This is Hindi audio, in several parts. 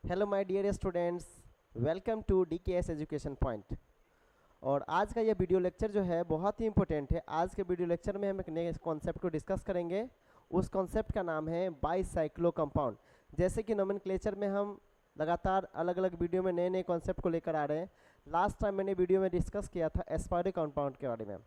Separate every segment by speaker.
Speaker 1: Hello my dear students, welcome to DKS education point. और आज का ये वीडियो लेक्चर जो है बहुत ही इंपॉर्टेंट है। आज के वीडियो लेक्चर में हम एक नए कॉन्सेप्ट को डिस्कस करेंगे। उस कॉन्सेप्ट का नाम है बाईसाइक्लो कंपाउंड। जैसे कि नोमेनक्लेचर में हम लगातार अलग अलग वीडियो में नए नए कॉन्सेप्ट को लेकर आ रहे हैं। लास्ट टाइम मैंने वीडियो में डिस्कस किया था एस्पायरो कंपाउंड के बारे में।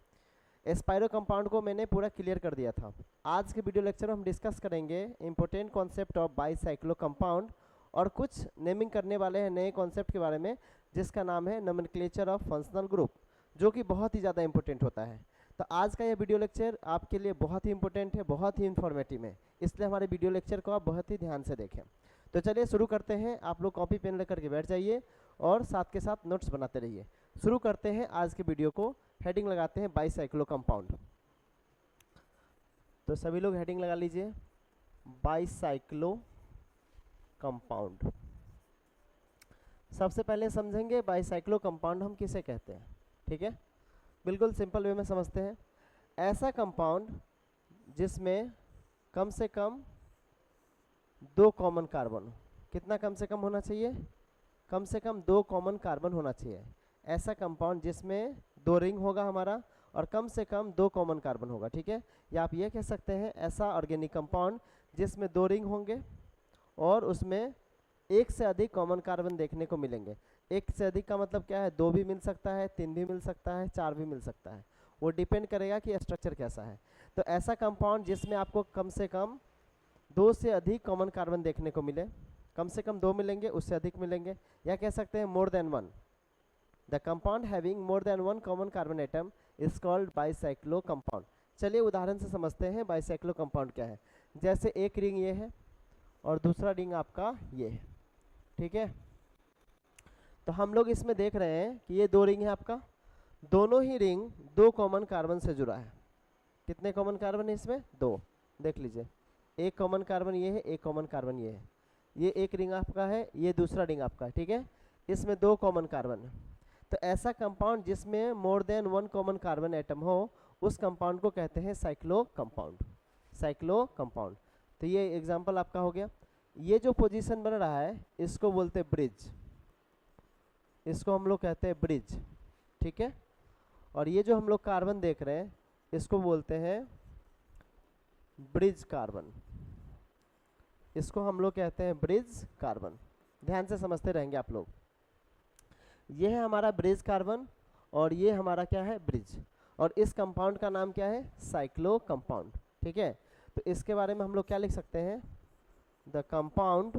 Speaker 1: एस्पायरो कंपाउंड को मैंने पूरा क्लियर कर दिया था। आज के वीडियो लेक्चर में हम डिस्कस करेंगे important concept of bicyclo compound और कुछ नेमिंग करने वाले हैं नए कॉन्सेप्ट के बारे में, जिसका नाम है नोमेनक्लेचर ऑफ फंक्शनल ग्रुप, जो कि बहुत ही ज़्यादा इंपॉर्टेंट होता है। तो आज का यह वीडियो लेक्चर आपके लिए बहुत ही इंपॉर्टेंट है, बहुत ही इन्फॉर्मेटिव है, इसलिए हमारे वीडियो लेक्चर को आप बहुत ही ध्यान से देखें। तो चलिए शुरू करते हैं। आप लोग कॉपी पेन लेकर के बैठ जाइए और साथ के साथ नोट्स बनाते रहिए। शुरू करते हैं आज के वीडियो को। हेडिंग लगाते हैं बाईसाइक्लो कंपाउंड। तो सभी लोग हेडिंग लगा लीजिए, बाईसाइक्लो कंपाउंड। सबसे पहले समझेंगे बाईसाइक्लो कंपाउंड हम किसे कहते हैं। ठीक है, बिल्कुल सिंपल वे में समझते हैं। ऐसा कंपाउंड जिसमें कम से कम दो कॉमन कार्बन हो। कितना कम से कम होना चाहिए? कम से कम दो कॉमन कार्बन होना चाहिए। ऐसा कंपाउंड जिसमें दो रिंग होगा हमारा और कम से कम दो कॉमन कार्बन होगा। ठीक है, या आप ये कह सकते हैं ऐसा ऑर्गेनिक कंपाउंड जिसमें दो रिंग होंगे और उसमें एक से अधिक कॉमन कार्बन देखने को मिलेंगे। एक से अधिक का मतलब क्या है? दो भी मिल सकता है, तीन भी मिल सकता है, चार भी मिल सकता है। वो डिपेंड करेगा कि स्ट्रक्चर कैसा है। तो ऐसा कंपाउंड जिसमें आपको कम से कम दो से अधिक कॉमन कार्बन देखने को मिले। कम से कम दो मिलेंगे, उससे अधिक मिलेंगे, या कह सकते हैं more than one. The compound having more than one common carbon atom is called bicyclo compound. चलिए उदाहरण से समझते हैं बाईसाइक्लो कंपाउंड क्या है। जैसे एक रिंग ये है और दूसरा रिंग आपका ये है। ठीक है, तो हम लोग इसमें देख रहे हैं कि ये दो रिंग है आपका। दोनों ही रिंग दो कॉमन कार्बन से जुड़ा है। कितने कॉमन कार्बन है इसमें? दो। देख लीजिए, एक कॉमन कार्बन ये है, एक कॉमन कार्बन ये है। ये एक रिंग आपका है, ये दूसरा रिंग आपका है। ठीक है, इसमें दो कॉमन कार्बन है। तो ऐसा कंपाउंड जिसमें more than one common carbon atom हो, उस कंपाउंड को कहते हैं साइक्लो कंपाउंड। Cyclo compound. तो ये एग्जाम्पल आपका हो गया। ये जो पोजीशन बन रहा है इसको बोलते हैं ब्रिज। इसको हम लोग कहते हैं ब्रिज। ठीक है, और ये जो हम लोग कार्बन देख रहे हैं इसको बोलते हैं ब्रिज कार्बन। इसको हम लोग कहते हैं ब्रिज कार्बन। ध्यान से समझते रहेंगे आप लोग। ये है हमारा ब्रिज कार्बन और ये हमारा क्या है? ब्रिज। और इस कंपाउंड का नाम क्या है? Cyclo compound. ठीक है, तो इसके बारे में हम लोग क्या लिख सकते हैं? The compound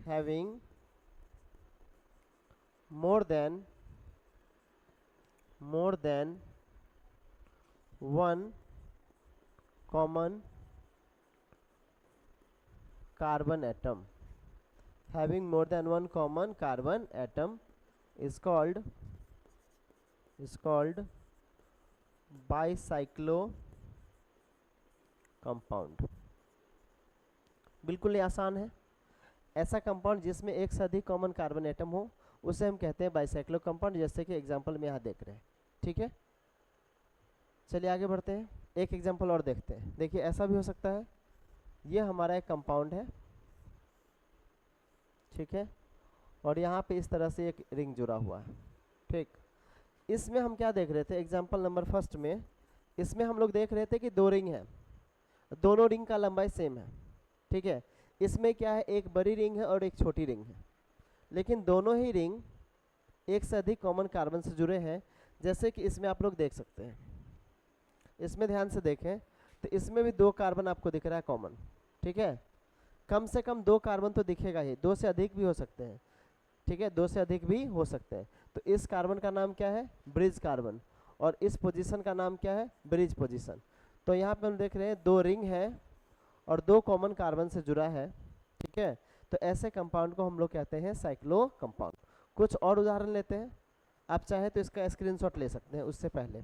Speaker 1: having more than one common carbon atom, having more than one common carbon atom is called bicyclo compound. बिल्कुल ही आसान है। ऐसा कंपाउंड जिसमें एक से अधिक कॉमन कार्बन एटम हो उसे हम कहते हैं बाईसाइक्लो कंपाउंड, जैसे कि एग्जांपल में यहाँ देख रहे हैं। ठीक है, चलिए आगे बढ़ते हैं, एक एग्जांपल और देखते हैं। देखिए ऐसा भी हो सकता है, ये हमारा एक कंपाउंड है। ठीक है, और यहाँ पे इस तरह से एक रिंग जुड़ा हुआ है। ठीक, इसमें हम क्या देख रहे थे? एग्जाम्पल नंबर फर्स्ट में इसमें हम लोग देख रहे थे कि दो रिंग है, दोनों रिंग का लंबाई सेम है। ठीक है, इसमें क्या है? एक बड़ी रिंग है और एक छोटी रिंग है, लेकिन दोनों ही रिंग एक से अधिक कॉमन कार्बन से जुड़े हैं। जैसे कि इसमें आप लोग देख सकते हैं, इसमें ध्यान से देखें तो इसमें भी दो कार्बन आपको दिख रहा है कॉमन। ठीक है, कम से कम दो कार्बन तो दिखेगा ही, दो से अधिक भी हो सकते हैं। ठीक है, दो से अधिक भी हो सकते हैं। तो इस कार्बन का नाम क्या है? Bridge carbon. और इस पोजीशन का नाम क्या है? Bridge position. तो यहाँ पे हम देख रहे हैं दो रिंग है और दो कॉमन कार्बन से जुड़ा है। ठीक है, तो ऐसे कंपाउंड को हम लोग कहते हैं साइक्लो कंपाउंड। कुछ और उदाहरण लेते हैं, आप चाहे तो इसका स्क्रीनशॉट ले सकते हैं। उससे पहले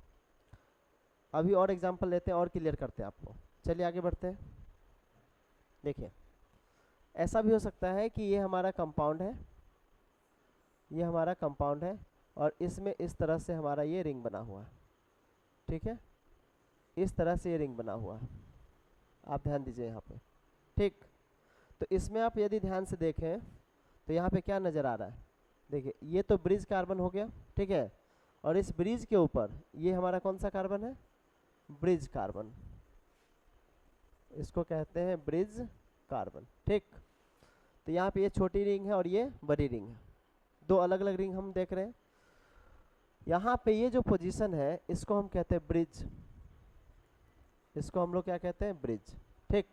Speaker 1: अभी और एग्जांपल लेते हैं और क्लियर करते हैं आपको। चलिए आगे बढ़ते हैं। देखिए ऐसा भी हो सकता है कि ये हमारा कंपाउंड है, ये हमारा कंपाउंड है और इसमें इस तरह से हमारा ये रिंग बना हुआ है। ठीक है, इस तरह से ये रिंग बना हुआ है, आप ध्यान दीजिए यहाँ पे। ठीक, तो इसमें आप यदि ध्यान से देखें तो यहाँ पे क्या नज़र आ रहा है, देखिए ये तो ब्रिज कार्बन हो गया, ठीक है, और इस ब्रिज के ऊपर ये हमारा कौन सा कार्बन है, ब्रिज कार्बन, इसको कहते हैं ब्रिज कार्बन, ठीक। तो यहाँ पे ये छोटी रिंग है और ये बड़ी रिंग है, दो अलग अलग रिंग हम देख रहे हैं। यहाँ पे ये जो पोजीशन है इसको हम कहते हैं ब्रिज, इसको हम लोग क्या कहते हैं, ब्रिज, ठीक।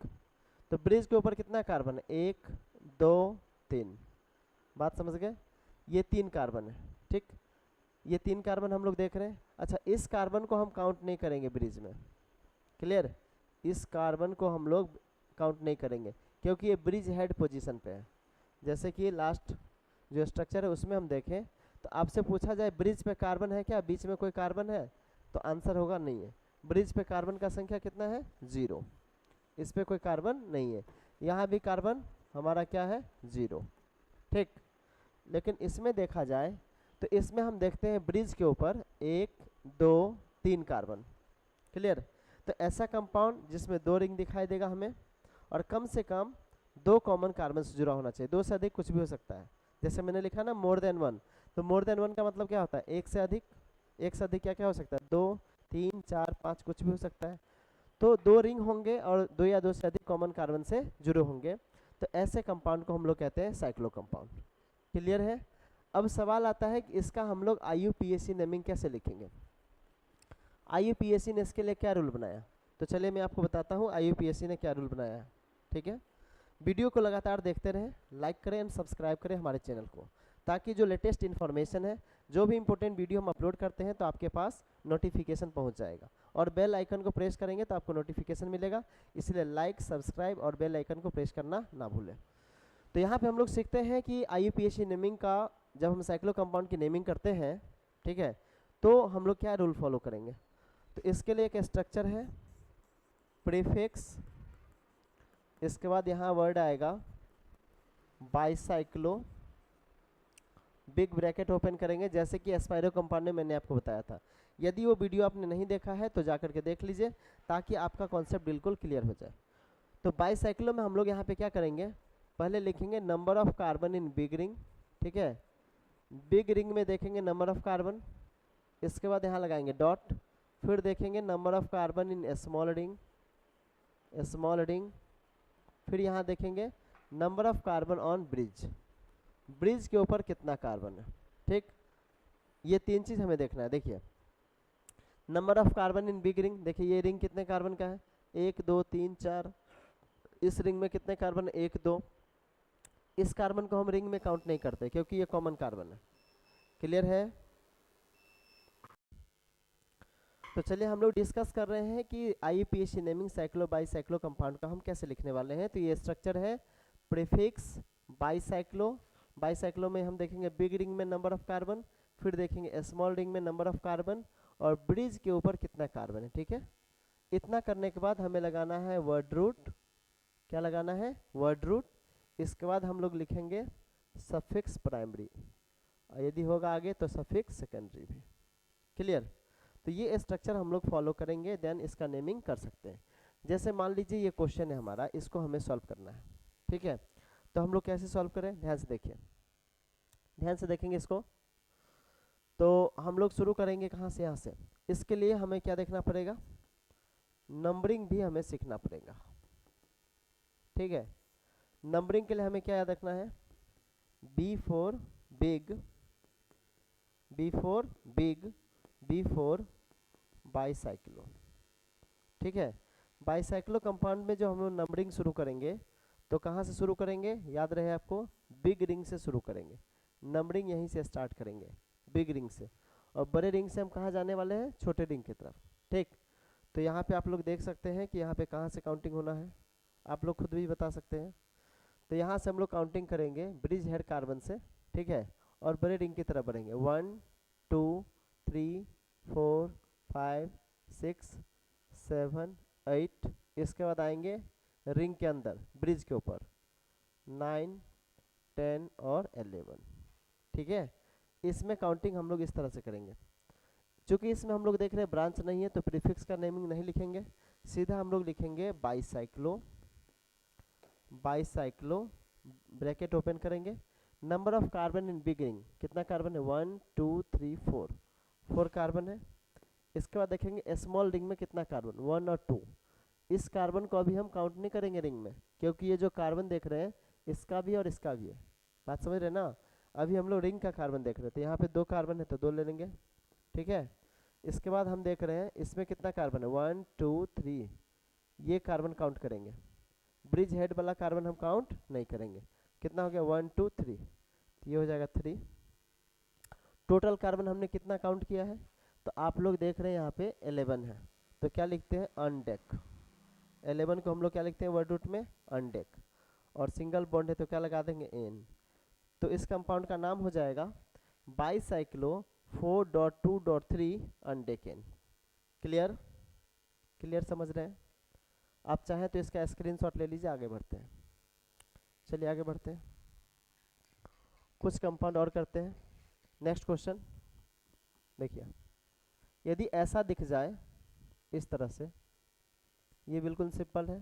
Speaker 1: तो ब्रिज के ऊपर कितना कार्बन है, 1 2 3, बात समझ गए, ये 3 कार्बन है, ठीक, ये 3 कार्बन हम लोग देख रहे हैं। अच्छा, इस कार्बन को हम काउंट नहीं करेंगे ब्रिज में, क्लियर, इस कार्बन को हम लोग काउंट नहीं करेंगे क्योंकि ये ब्रिज हेड पोजीशन पे है। जैसे कि लास्ट जो स्ट्रक्चर है उसमें हम देखें तो आपसे पूछा जाए ब्रिज पे कार्बन है क्या, बीच में कोई कार्बन है, तो आंसर होगा नहीं है। ब्रिज पे कार्बन का संख्या कितना है, 0, इस पे कोई कार्बन नहीं है। यहाँ भी कार्बन हमारा क्या है, 0, ठीक। लेकिन इसमें देखा जाए तो इसमें हम देखते हैं ब्रिज के ऊपर 1 2 3 कार्बन, क्लियर। तो ऐसा कंपाउंड जिसमें 2 रिंग दिखाई देगा हमें और कम से कम 2 कॉमन कार्बन से जुड़ा होना चाहिए, 2 से अधिक कुछ भी हो सकता है। जैसे मैंने लिखा ना मोर देन 1, तो मोर देन 1 का मतलब क्या होता है, एक से अधिक, एक से अधिक क्या क्या हो सकता है, 2 3 4 5 कुछ भी हो सकता है। तो 2 रिंग होंगे और 2 या 2 से अधिक कॉमन कार्बन से जुड़े होंगे, तो ऐसे कंपाउंड को हम लोग कहते हैं साइक्लो कंपाउंड, क्लियर है। अब सवाल आता है कि इसका हम लोग IUPAC नेमिंग कैसे लिखेंगे। IUPAC ने इसके लिए क्या रूल बनाया, तो चलिए मैं आपको बताता हूँ IUPAC ने क्या रूल बनाया है, ठीक है। वीडियो को लगातार देखते रहें, लाइक करें एंड सब्सक्राइब करें हमारे चैनल को, ताकि जो लेटेस्ट इन्फॉर्मेशन है, जो भी इंपॉर्टेंट वीडियो हम अपलोड करते हैं तो आपके पास नोटिफिकेशन पहुंच जाएगा, और बेल आइकन को प्रेस करेंगे तो आपको नोटिफिकेशन मिलेगा। इसलिए लाइक, सब्सक्राइब और बेल आइकन को प्रेस करना ना भूलें। तो यहाँ पे हम लोग सीखते हैं कि IUPAC नेमिंग का, जब हम साइक्लो कंपाउंड की नेमिंग करते हैं, ठीक है, तो हम लोग क्या रूल फॉलो करेंगे। तो इसके लिए एक स्ट्रक्चर है प्रीफिक्स, इसके बाद यहाँ वर्ड आएगा बाईसाइक्लो, बिग ब्रैकेट ओपन करेंगे, जैसे कि एस्पायरो कंपाउंड में मैंने आपको बताया था। यदि वो वीडियो आपने नहीं देखा है तो जा करके देख लीजिए, ताकि आपका कॉन्सेप्ट बिल्कुल क्लियर हो जाए। तो बाईसाइक्लो में हम लोग यहाँ पे क्या करेंगे, पहले लिखेंगे number of carbon in big ring, ठीक है, बिग रिंग में देखेंगे नंबर ऑफ कार्बन, इसके बाद यहाँ लगाएंगे डॉट, फिर देखेंगे number of carbon in small ring, small ring, फिर यहाँ देखेंगे number of carbon on bridge, bridge के ऊपर कितना कार्बन है, ठीक। ये 3 चीज़ हमें देखना है। देखिए number of carbon in big ring, देखिए ये रिंग कितने कार्बन का है, 1 2 3 4, इस रिंग में कितने कार्बन, 1 2, इस कार्बन को हम रिंग में काउंट नहीं करते क्योंकि ये कॉमन कार्बन है, क्लियर है। तो चलिए हम लोग डिस्कस कर रहे हैं कि IUPAC naming cyclo bicyclo compound का हम कैसे लिखने वाले हैं। तो ये स्ट्रक्चर है प्रीफिक्स बाईसाइक्लो, बाईसाइक्लो में हम देखेंगे बिग रिंग में नंबर ऑफ कार्बन, फिर देखेंगे स्मॉल रिंग में नंबर ऑफ कार्बन, और ब्रिज के ऊपर कितना कार्बन है, ठीक है। इतना करने के बाद हमें लगाना है वर्ड रूट, क्या लगाना है, वर्ड रूट। इसके बाद हम लोग लिखेंगे सफिक्स प्राइमरी, और यदि होगा आगे तो सफिक्स सेकेंडरी भी, क्लियर। तो ये स्ट्रक्चर हम लोग फॉलो करेंगे, देन इसका नेमिंग कर सकते हैं। जैसे मान लीजिए ये क्वेश्चन है हमारा, इसको हमें सॉल्व करना है, ठीक है। तो हम लोग कैसे सॉल्व करें, ध्यान से देखिए, ध्यान से देखेंगे इसको। तो हम लोग शुरू करेंगे कहाँ से, यहाँ से। इसके लिए हमें क्या देखना पड़ेगा, नंबरिंग भी हमें सीखना पड़ेगा, ठीक है। नंबरिंग के लिए हमें क्या याद रखना है, B for big, B for big, B for bicyclo, ठीक है। बाईसाइक्लो कंपाउंड में जो हम लोग नंबरिंग शुरू करेंगे तो कहाँ से शुरू करेंगे, याद रहे आपको, बिग रिंग से शुरू करेंगे, नंबरिंग यहीं से स्टार्ट करेंगे बिग रिंग से, और बड़े रिंग से हम कहाँ जाने वाले हैं, छोटे रिंग की तरफ, ठीक। तो यहाँ पे आप लोग देख सकते हैं कि यहाँ पे कहाँ से काउंटिंग होना है, आप लोग खुद भी बता सकते हैं। तो यहाँ से हम लोग काउंटिंग करेंगे ब्रिज हेड कार्बन से, ठीक है, और बड़े रिंग की तरफ बढ़ेंगे, 1 2 3 4 5 6 7 8, इसके बाद आएंगे रिंग के अंदर ब्रिज के ऊपर 9 10 और 11, ठीक है। इसमें काउंटिंग हम लोग इस तरह से करेंगे। चूंकि इसमें हम लोग देख रहे हैं ब्रांच नहीं है तो प्रीफिक्स का नेमिंग नहीं लिखेंगे, सीधा हम लोग लिखेंगे बाईसाइक्लो, बाईसाइक्लो, ब्रैकेट ओपन करेंगे, number of carbon in big ring, कितना कार्बन है 1 2 3 4, 4 कार्बन है। इसके बाद देखेंगे स्मॉल रिंग में कितना कार्बन 1 और 2। इस कार्बन को अभी हम काउंट नहीं करेंगे रिंग में, क्योंकि ये जो कार्बन देख रहे हैं इसका भी और इसका भी है, बात समझ रहे हैं ना। अभी हम लोग रिंग का कार्बन देख रहे थे, यहाँ पे 2 कार्बन है तो 2 ले लेंगे, ठीक है। इसके बाद हम देख रहे हैं इसमें कितना कार्बन है 1 2 3, ये कार्बन काउंट करेंगे। ब्रिज हेड वाला कार्बन हम काउंट नहीं करेंगे। कितना हो गया 1 2 3, तो ये हो जाएगा 3। टोटल कार्बन हमने कितना काउंट किया है, तो आप लोग देख रहे हैं यहाँ पे 11 है, तो क्या लिखते हैं अनडेक। 11 को हम लोग क्या लिखते हैं वर्ड रूट में अनडेक, और सिंगल बॉन्ड है तो क्या लगा देंगे एन। तो इस कंपाउंड का नाम हो जाएगा बाईसाइक्लो 4.2.3 अनडेकेन। क्लियर, क्लियर समझ रहे हैं। आप चाहें तो इसका स्क्रीनशॉट ले लीजिए, आगे बढ़ते हैं। चलिए आगे बढ़ते हैं, कुछ कंपाउंड और करते हैं। नेक्स्ट क्वेश्चन देखिए, यदि ऐसा दिख जाए इस तरह से, ये बिल्कुल सिंपल है,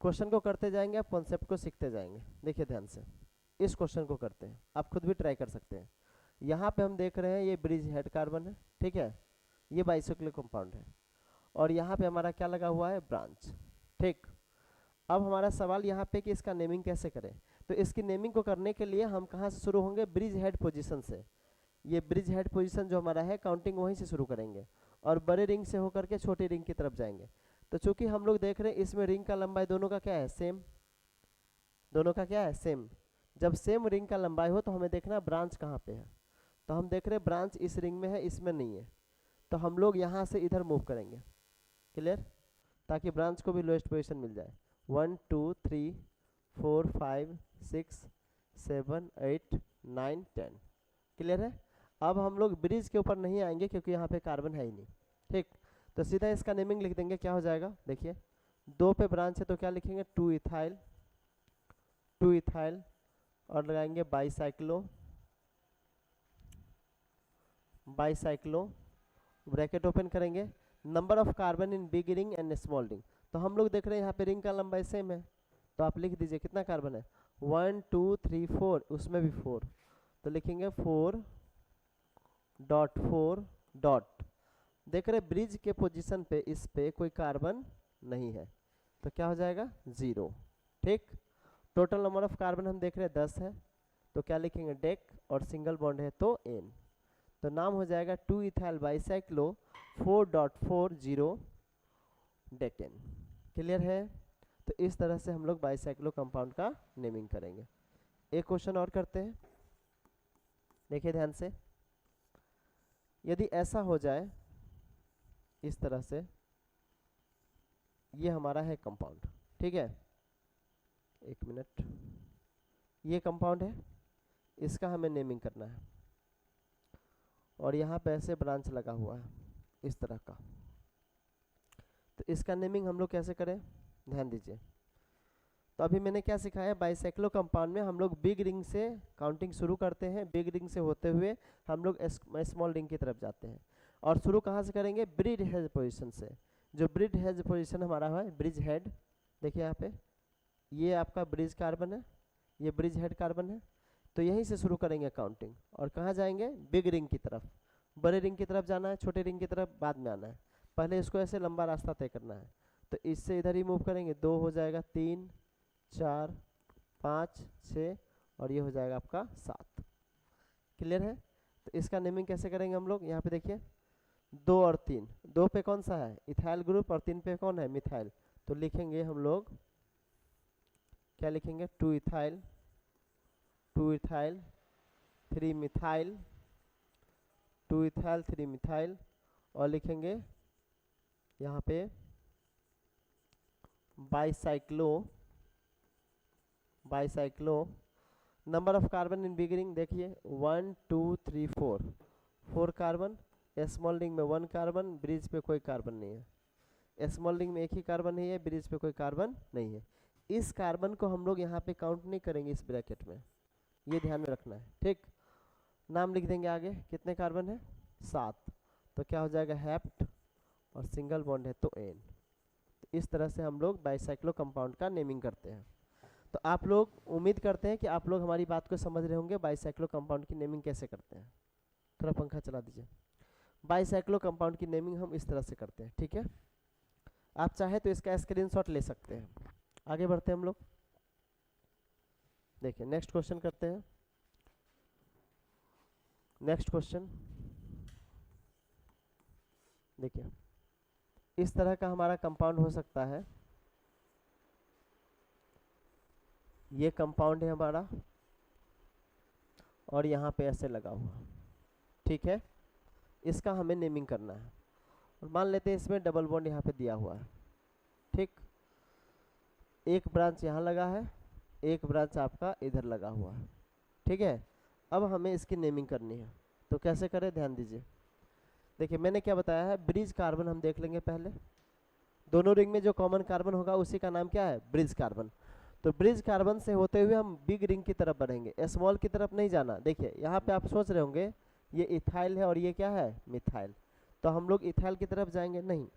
Speaker 1: क्वेश्चन को करते जाएंगे आप कॉन्सेप्ट को सीखते जाएंगे। देखिए ध्यान से इस क्वेश्चन को करते हैं, आप खुद भी ट्राई कर सकते हैं। यहाँ पे हम देख रहे हैं ये ब्रिज हेड कार्बन है, ठीक है, ये बाइसाइक्लो कंपाउंड है, और यहाँ पे हमारा क्या लगा हुआ है ब्रांच, ठीक। अब हमारा सवाल यहाँ पे कि इसका नेमिंग कैसे करें, तो इसकी नेमिंग को करने के लिए हम कहाँ से शुरू होंगे, ब्रिज हेड पोजीशन से। ये ब्रिज हेड पोजीशन जो हमारा है काउंटिंग वहीं से शुरू करेंगे, और बड़े रिंग से होकर के छोटी रिंग की तरफ जाएंगे। तो चूंकि हम लोग देख रहे हैं इसमें रिंग का लंबाई दोनों का क्या है सेम, दोनों का क्या है सेम। जब सेम रिंग का लंबाई हो तो हमें देखना ब्रांच कहाँ पे है, तो हम देख रहे हैं ब्रांच इस रिंग में है, इसमें नहीं है, तो हम लोग यहाँ से इधर मूव करेंगे। क्लियर, ताकि ब्रांच को भी लोएस्ट पोजीशन मिल जाए। 1 2 3 4 5 6 7 8 9 10। क्लियर है। अब हम लोग ब्रिज के ऊपर नहीं आएंगे क्योंकि यहाँ पे कार्बन है ही नहीं, ठीक। तो सीधा इसका नेमिंग लिख देंगे, क्या हो जाएगा देखिए, 2 पे ब्रांच है तो क्या लिखेंगे 2 इथाइल, 2 इथाइल, और लगाएंगे बाईसाइक्लो, बाईसाइक्लो, ब्रैकेट ओपन करेंगे, number of carbon in big ring and small ring. तो हम लोग देख रहे हैं यहाँ पे रिंग का लंबाई सेम है, तो आप लिख दीजिए कितना कार्बन है 1 2 3 4, उसमें भी 4, तो लिखेंगे 4.4 डॉट। देख रहे ब्रिज के पोजीशन पे इस पे कोई कार्बन नहीं है, तो क्या हो जाएगा 0, ठीक। टोटल नंबर ऑफ कार्बन हम देख रहे हैं 10 है, तो क्या लिखेंगे डेक, और सिंगल बॉन्ड है तो एन, तो नाम हो जाएगा 2 इथाइल बाईसाइक्लो 4.40 डेकेन। क्लियर है। तो इस तरह से हम लोग बाईसाइक्लो कंपाउंड का नेमिंग करेंगे। एक क्वेश्चन और करते हैं, देखिए ध्यान से, यदि ऐसा हो जाए इस तरह से, ये हमारा है कंपाउंड, ठीक है, एक मिनट, ये कंपाउंड है, इसका हमें नेमिंग करना है, और यहाँ पे ऐसे ब्रांच लगा हुआ है इस तरह का, तो इसका नेमिंग हम लोग कैसे करें, ध्यान दीजिए। तो अभी मैंने क्या सिखाया, बाईसाइक्लो कंपाउंड में हम लोग बिग रिंग से काउंटिंग शुरू करते हैं, बिग रिंग से होते हुए हम लोग स्मॉल रिंग की तरफ जाते हैं, और शुरू कहाँ से करेंगे, ब्रिज हेड पोजीशन से। जो ब्रिज हेड पोजीशन हमारा है ब्रिज हेड, देखिए यहाँ पे ये आपका ब्रिज कार्बन है, ये ब्रिज हेड कार्बन है, तो यहीं से शुरू करेंगे काउंटिंग, और कहाँ जाएंगे बिग रिंग की तरफ। बड़े रिंग की तरफ जाना है, छोटे रिंग की तरफ बाद में आना है, पहले इसको ऐसे लंबा रास्ता तय करना है। तो इससे इधर ही मूव करेंगे, 2 हो जाएगा, 3 4 5 6, और ये हो जाएगा आपका 7। क्लियर है। तो इसका नेमिंग कैसे करेंगे हम लोग, यहाँ पे देखिए 2 और 3, 2 पे कौन सा है इथाइल ग्रुप, और 3 पे कौन है मिथाइल, तो लिखेंगे हम लोग क्या लिखेंगे 2 ethyl 2 ethyl 3 methyl, 2 ethyl 3 methyl, और लिखेंगे यहाँ पे bicyclo, bicyclo, number of carbon in big ring देखिए 1 2 3 4, 4 कार्बन, स्मॉल रिंग में 1 कार्बन, ब्रिज पे कोई कार्बन नहीं है, स्मॉल रिंग में एक ही कार्बन है, ब्रिज पे कोई कार्बन नहीं है। इस कार्बन को हम लोग यहाँ पे काउंट नहीं करेंगे इस ब्रैकेट में, ये ध्यान में रखना है, ठीक। नाम लिख देंगे आगे, कितने कार्बन है 7, तो क्या हो जाएगा हेप्ट, और सिंगल बॉन्ड है तो एन। तो इस तरह से हम लोग बाईसाइक्लो कंपाउंड का नेमिंग करते हैं। तो आप लोग उम्मीद करते हैं कि आप लोग हमारी बात को समझ रहे होंगे बाईसाइक्लो कंपाउंड की नेमिंग कैसे करते हैं। थोड़ा पंखा चला दीजिए। बाईसाइक्लो कंपाउंड की नेमिंग हम इस तरह से करते हैं, ठीक है। आप चाहे तो इसका स्क्रीनशॉट ले सकते हैं। आगे बढ़ते हैं हम लोग। देखिए नेक्स्ट क्वेश्चन करते हैं। नेक्स्ट क्वेश्चन देखिए, इस तरह का हमारा कंपाउंड हो सकता है। ये कंपाउंड है हमारा और यहाँ पे ऐसे लगा हुआ, ठीक है। इसका हमें नेमिंग करना है। और मान लेते हैं इसमें डबल बॉन्ड यहाँ पे दिया हुआ है, ठीक। एक ब्रांच यहाँ लगा है, एक ब्रांच आपका इधर लगा हुआ है, ठीक है। अब हमें इसकी नेमिंग करनी है, तो कैसे करें ध्यान दीजिए। देखिए मैंने क्या बताया है, ब्रिज कार्बन हम देख लेंगे पहले। दोनों रिंग में जो कॉमन कार्बन होगा उसी का नाम क्या है, ब्रिज कार्बन। तो ब्रिज कार्बन से होते हुए हम बिग रिंग की तरफ बढ़ेंगे, स्मॉल की तरफ नहीं जाना। देखिए यहाँ पे आप सोच रहे होंगे ये इथाइल है और ये क्या है, मिथाइल। तो हम लोग इथाइल की तरफ जाएंगे, नहीं,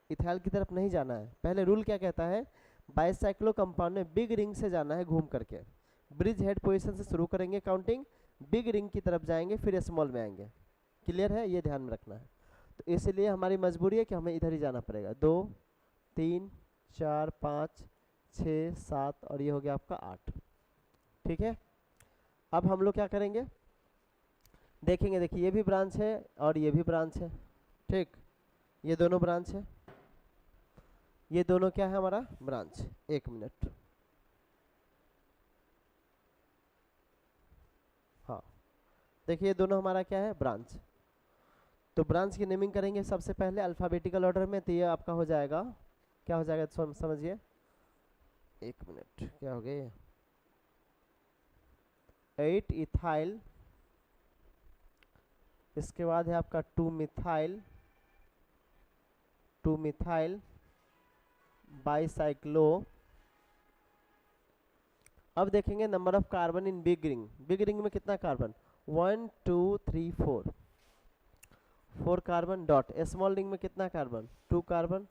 Speaker 1: इथाइल की तरफ नहीं जाना है। पहले रूल क्या कहता है, बाईसाइक्लो कंपाउंड में बिग रिंग से जाना है घूम करके। ब्रिज हेड पोजीशन से शुरू करेंगे काउंटिंग, बिग रिंग की तरफ जाएंगे, फिर स्मॉल में आएंगे। क्लियर है, ये ध्यान में रखना है। तो इसलिए हमारी मजबूरी है कि हमें इधर ही जाना पड़ेगा। 2 3 4 5 6 7 और ये हो गया आपका 8, ठीक है। अब हम लोग क्या करेंगे, देखेंगे। देखिए ये भी ब्रांच है और ये भी ब्रांच है, ठीक। ये दोनों ब्रांच है, ये दोनों क्या है हमारा ब्रांच। एक मिनट, हाँ देखिए ये दोनों हमारा क्या है, ब्रांच। तो ब्रांच की नेमिंग करेंगे सबसे पहले अल्फ़ाबेटिकल ऑर्डर में। तो ये आपका हो जाएगा, क्या हो जाएगा समझिए। एक मिनट, क्या हो गया, 8 इथाइल, इसके बाद है आपका 2 मिथाइल बाईसाइक्लो। अब देखेंगे number of carbon in big ring. Big ring में कितना carbon, 1 2 3 4 carbon dot. Small ring में कितना कार्बन, 2 कार्बन।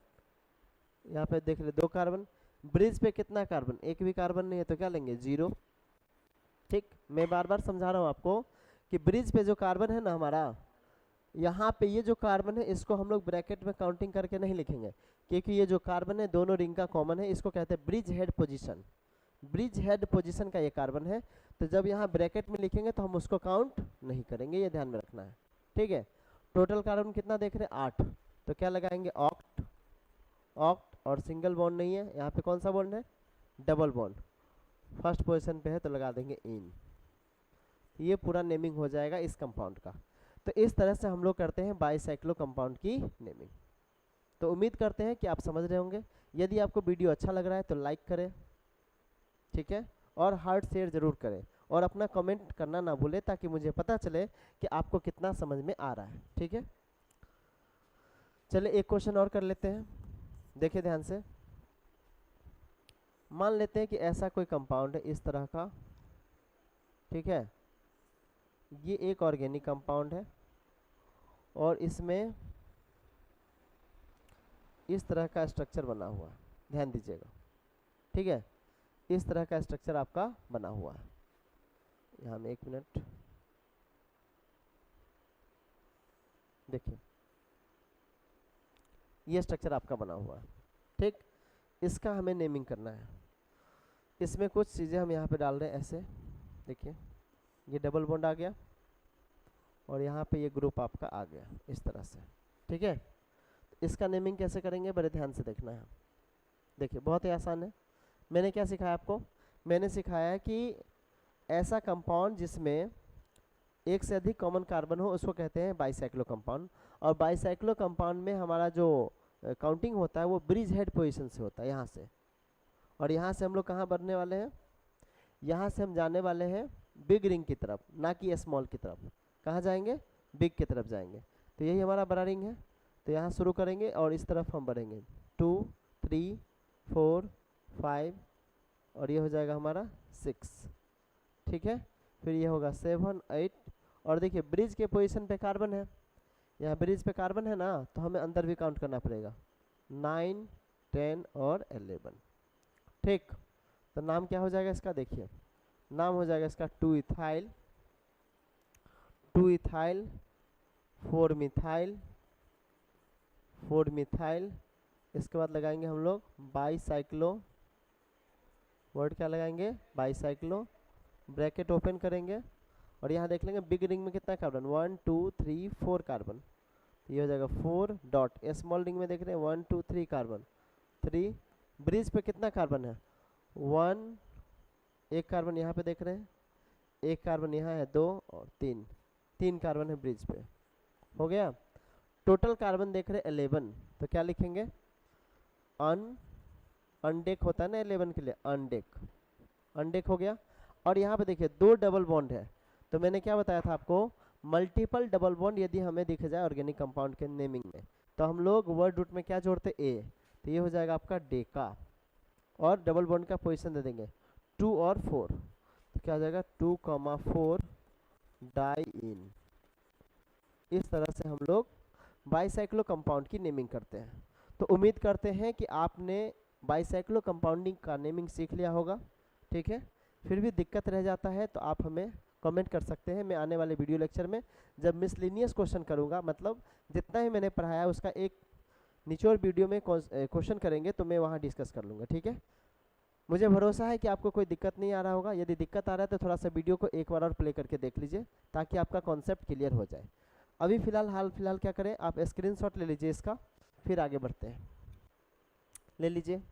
Speaker 1: यहाँ पे देख ले 2 कार्बन। ब्रिज पे कितना कार्बन, एक भी कार्बन नहीं है, तो क्या लेंगे 0, ठीक। मैं बार बार समझा रहा हूँ आपको कि ब्रिज पे जो कार्बन है ना हमारा, यहाँ पे ये जो कार्बन है इसको हम लोग ब्रैकेट में काउंटिंग करके नहीं लिखेंगे, क्योंकि ये जो कार्बन है दोनों रिंग का कॉमन है। इसको कहते हैं bridge head position. Bridge head position का ये कार्बन है। तो जब यहाँ ब्रैकेट में लिखेंगे तो हम उसको काउंट नहीं करेंगे, ये ध्यान में रखना है, ठीक है। टोटल कार्बन कितना देख रहे हैं, 8। तो क्या लगाएंगे, ऑक्ट। ऑक्ट और सिंगल बॉन्ड नहीं है, यहाँ पे कौन सा बॉन्ड है, डबल बॉन्ड। फर्स्ट पोजीशन पे है तो लगा देंगे इन। ये पूरा नेमिंग हो जाएगा इस कंपाउंड का। तो इस तरह से हम लोग करते हैं बाईसाइक्लो कंपाउंड की नेमिंग। तो उम्मीद करते हैं कि आप समझ रहे होंगे। यदि आपको वीडियो अच्छा लग रहा है तो लाइक करें, ठीक है, और हार्ट शेयर जरूर करें, और अपना कमेंट करना ना भूलें ताकि मुझे पता चले कि आपको कितना समझ में आ रहा है, ठीक है। चलिए एक क्वेश्चन और कर लेते हैं, देखिए ध्यान से। मान लेते हैं कि ऐसा कोई कंपाउंड है इस तरह का, ठीक है। ये एक ऑर्गेनिक कंपाउंड है और इसमें इस तरह का स्ट्रक्चर बना हुआ है, ध्यान दीजिएगा, ठीक है। इस तरह का स्ट्रक्चर आपका बना हुआ है। यहाँ में एक मिनट देखिए, ये स्ट्रक्चर आपका बना हुआ है, ठीक। इसका हमें नेमिंग करना है। इसमें कुछ चीज़ें हम यहाँ पे डाल रहे हैं ऐसे, देखिए ये डबल बॉन्ड आ गया और यहाँ पे ये ग्रुप आपका आ गया इस तरह से, ठीक है। इसका नेमिंग कैसे करेंगे, बड़े ध्यान से देखना है। देखिए बहुत ही आसान है। मैंने क्या सिखाया आपको, मैंने सिखाया कि ऐसा कंपाउंड जिसमें एक से अधिक कॉमन कार्बन हो उसको कहते हैं बाईसाइक्लो कंपाउंड। और बाईसाइक्लो कंपाउंड में हमारा जो काउंटिंग होता है वो ब्रिज हेड पोजीशन से होता है, यहाँ से। और यहाँ से हम लोग कहाँ बढ़ने वाले हैं, यहाँ से हम जाने वाले हैं बिग रिंग की तरफ, ना कि स्मॉल की तरफ। कहाँ जाएंगे, बिग की तरफ जाएंगे। तो यही हमारा बड़ा रिंग है। तो यहाँ शुरू करेंगे और इस तरफ हम बढ़ेंगे 2 3 4 5 और ये हो जाएगा हमारा 6, ठीक है। फिर ये होगा 7 8 और देखिए ब्रिज के पोजीशन पे कार्बन है, यहाँ ब्रिज पे कार्बन है ना, तो हमें अंदर भी काउंट करना पड़ेगा 9 10 और 11। ठीक, तो नाम क्या हो जाएगा इसका, देखिए नाम हो जाएगा इसका 2 इथाइल, 2 इथाइल, 4 मिथाइल, 4 मिथाइल। इसके बाद लगाएंगे हम लोग बाईसाइक्लो, वर्ड क्या लगाएंगे, बाईसाइक्लो, ब्रैकेट ओपन करेंगे और यहाँ देख लेंगे बिग रिंग में कितना कार्बन, 1 2 3 4 कार्बन, तो ये हो जाएगा 4 डॉट। स्मॉल रिंग में देख रहे हैं 1 2 3 कार्बन, 3। ब्रिज पे कितना कार्बन है, 1, एक कार्बन यहाँ पे देख रहे हैं, एक कार्बन यहाँ है, 2 और 3, 3 कार्बन है ब्रिज पे, हो गया। टोटल कार्बन देख रहे हैं 11, तो क्या लिखेंगे, अनडेक होता है ना 11 के लिए, अनडेक, अनडेक हो गया। और यहाँ पे देखिए 2 डबल बॉन्ड है, तो मैंने क्या बताया था आपको, मल्टीपल डबल बॉन्ड यदि हमें दिख जाए ऑर्गेनिक कंपाउंड के नेमिंग में, तो हम लोग वर्ड रूट में क्या जोड़ते, ए, तो ये हो जाएगा आपका डेका, और डबल बॉन्ड का पोजीशन दे देंगे 2 और 4, तो क्या हो जाएगा 2,4 डाइइन। इस तरह से हम लोग बाईसाइक्लो कंपाउंड की नेमिंग करते हैं। तो उम्मीद करते हैं कि आपने बाईसाइक्लो कंपाउंडिंग का नेमिंग सीख लिया होगा, ठीक है। फिर भी दिक्कत रह जाता है तो आप हमें कमेंट कर सकते हैं। मैं आने वाले वीडियो लेक्चर में जब मिसलिनियस क्वेश्चन करूंगा, मतलब जितना ही मैंने पढ़ाया उसका एक निचोड़ वीडियो में क्वेश्चन करेंगे तो मैं वहाँ डिस्कस कर लूँगा, ठीक है। मुझे भरोसा है कि आपको कोई दिक्कत नहीं आ रहा होगा। यदि दिक्कत आ रहा है तो थोड़ा सा वीडियो को एक बार और प्ले करके देख लीजिए ताकि आपका कॉन्सेप्ट क्लियर हो जाए। अभी हाल फिलहाल क्या करें, आप स्क्रीनशॉट ले लीजिए इसका, फिर आगे बढ़ते हैं। ले लीजिए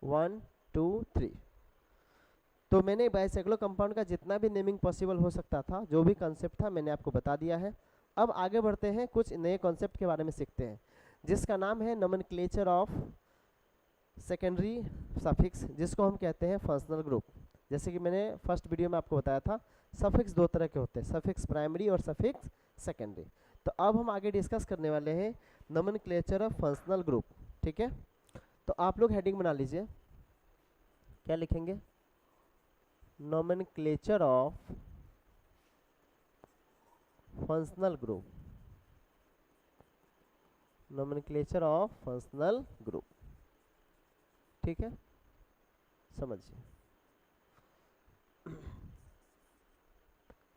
Speaker 1: 1 2 3। तो मैंने बाईसाइक्लो कंपाउंड का जितना भी नेमिंग पॉसिबल हो सकता था, जो भी कॉन्सेप्ट था मैंने आपको बता दिया है। अब आगे बढ़ते हैं, कुछ नए कॉन्सेप्ट के बारे में सीखते हैं जिसका नाम है नोमेनक्लेचर ऑफ सेकेंडरी सफिक्स, जिसको हम कहते हैं फंक्शनल ग्रुप। जैसे कि मैंने फर्स्ट वीडियो में आपको बताया था, सफिक्स 2 तरह के होते हैं, सफिक्स प्राइमरी और सफिक्स सेकेंडरी। तो अब हम आगे डिस्कस करने वाले हैं नोमेनक्लेचर ऑफ फंक्शनल ग्रुप, ठीक है। तो आप लोग हेडिंग बना लीजिए, क्या लिखेंगे, nomenclature of functional group, nomenclature of functional group, ठीक है, समझिए।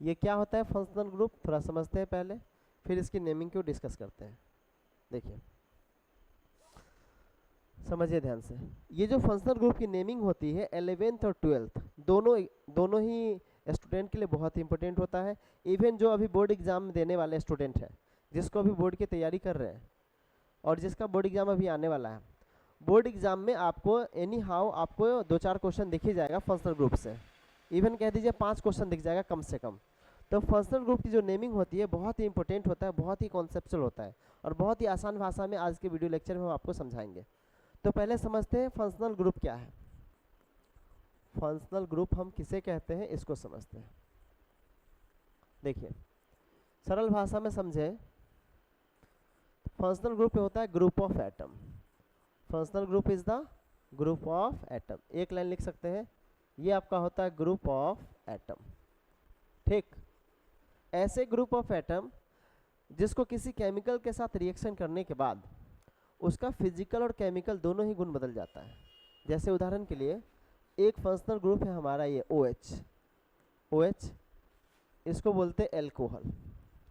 Speaker 1: ये क्या होता है फंक्शनल ग्रुप, थोड़ा समझते हैं पहले, फिर इसकी नेमिंग को डिस्कस करते हैं। देखिए समझिए ध्यान से, ये जो फंक्शनल ग्रुप की नेमिंग होती है 11th और 12th दोनों ही स्टूडेंट के लिए बहुत ही इंपॉर्टेंट होता है। इवन जो अभी बोर्ड एग्जाम देने वाले स्टूडेंट हैं, जिसको अभी बोर्ड की तैयारी कर रहे हैं और जिसका बोर्ड एग्जाम अभी आने वाला है, बोर्ड एग्जाम में आपको एनी हाउ आपको 2-4 क्वेश्चन दिख ही जाएगा फंक्शनल ग्रुप से, इवन कह दीजिए 5 क्वेश्चन दिख जाएगा कम से कम। तो फंक्शनल ग्रुप की जो नेमिंग होती है बहुत ही इंपॉर्टेंट होता है, बहुत ही कॉन्सेप्चुअल होता है और बहुत ही आसान भाषा में आज के वीडियो लेक्चर में हम आपको समझाएंगे। तो पहले समझते हैं फंक्शनल ग्रुप क्या है। फंक्शनल ग्रुप हम किसे कहते हैं इसको समझते हैं। देखिए सरल भाषा में समझे, फंक्शनल ग्रुप होता है group of atom. Functional group is the group of atom, एक लाइन लिख सकते हैं, ये आपका होता है ग्रुप ऑफ एटम, ठीक। ऐसे ग्रुप ऑफ एटम जिसको किसी केमिकल के साथ रिएक्शन करने के बाद उसका फिजिकल और केमिकल दोनों ही गुण बदल जाता है। जैसे उदाहरण के लिए एक फंक्शनल ग्रुप है हमारा ये OH, OH इसको बोलते हैं एल्कोहल,